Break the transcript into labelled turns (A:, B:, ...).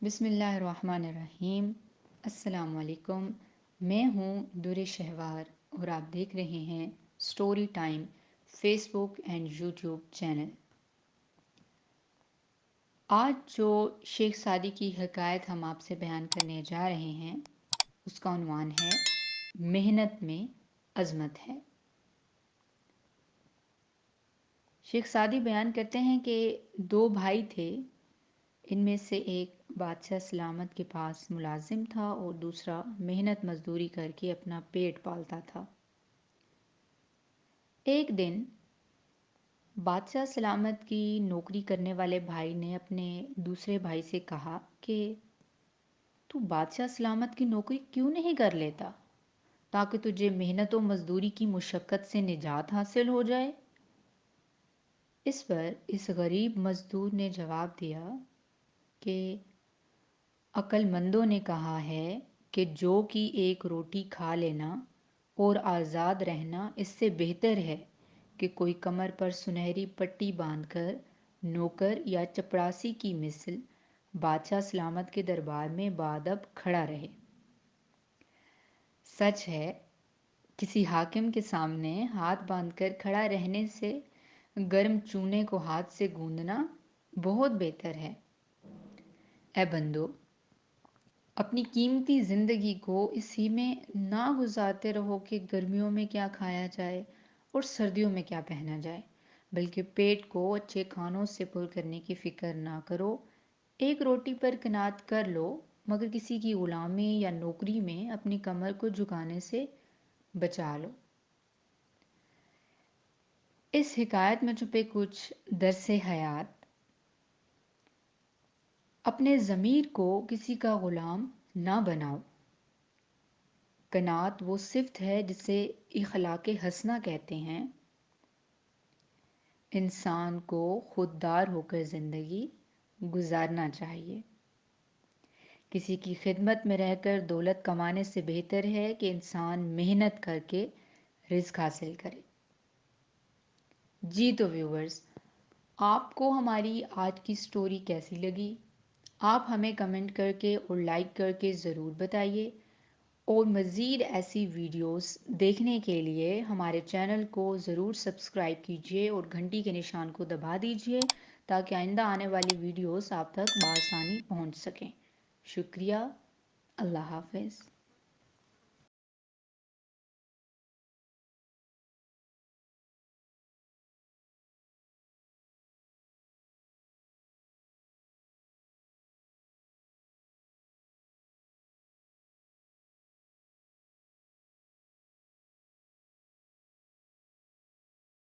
A: بسم اللہ الرحمن الرحیم۔ السلام علیکم، میں ہوں در شہوار اور آپ دیکھ رہے ہیں story time Facebook and YouTube channel. آج جو شیخ سعدی کی حکایت ہم آپ سے بیان کرنے جا رہے ہیں اس کا عنوان ہے محنت میں عظمت ہے۔ شیخ سعدی بیان کرتے ہیں کہ دو بھائی تھے، ان میں سے ایک بادشاہ سلامت کے پاس ملازم تھا اور دوسرا محنت مزدوری کر کے اپنا پیٹ پالتا تھا۔ ایک دن بادشاہ سلامت کی نوکری کرنے والے بھائی نے اپنے دوسرے بھائی سے کہا کہ تو بادشاہ سلامت کی نوکری کیوں نہیں کر لیتا تاکہ تجھے محنت و مزدوری کی مشقت سے نجات حاصل ہو جائے۔ اس پر اس غریب مزدور نے جواب دیا کہ عقل مندوں نے کہا ہے کہ جو کی ایک روٹی کھا لینا اور آزاد رہنا اس سے بہتر ہے کہ کوئی کمر پر سنہری پٹی باندھ کر نوکر یا چپڑاسی کی مثل بادشاہ سلامت کے دربار میں بادب کھڑا رہے۔ سچ ہے، کسی حاکم کے سامنے ہاتھ باندھ کر کھڑا رہنے سے گرم چونے کو ہاتھ سے گوندنا بہت بہتر ہے۔ اے بندو، اپنی قیمتی زندگی کو اسی میں نہ گزارتے رہو کہ گرمیوں میں کیا کھایا جائے اور سردیوں میں کیا پہنا جائے، بلکہ پیٹ کو اچھے کھانوں سے پر کرنے کی فکر نہ کرو۔ ایک روٹی پر قناعت کر لو مگر کسی کی غلامی یا نوکری میں اپنی کمر کو جھکانے سے بچا لو۔ اس حکایت میں چھپے کچھ درس حیات: اپنے ضمیر کو کسی کا غلام نہ بناؤ۔ قناعت وہ صفت ہے جسے اخلاق حسنہ کہتے ہیں۔ انسان کو خوددار ہو کر زندگی گزارنا چاہیے۔ کسی کی خدمت میں رہ کر دولت کمانے سے بہتر ہے کہ انسان محنت کر کے رزق حاصل کرے۔ جی تو ویورز، آپ کو ہماری آج کی سٹوری کیسی لگی؟ آپ ہمیں کمنٹ کر کے اور لائک کر کے ضرور بتائیے، اور مزید ایسی ویڈیوز دیکھنے کے لیے ہمارے چینل کو ضرور سبسکرائب کیجیے اور گھنٹی کے نشان کو دبا دیجیے تاکہ آئندہ آنے والی ویڈیوز آپ تک بآسانی پہنچ سکیں۔ شکریہ۔ اللہ حافظ۔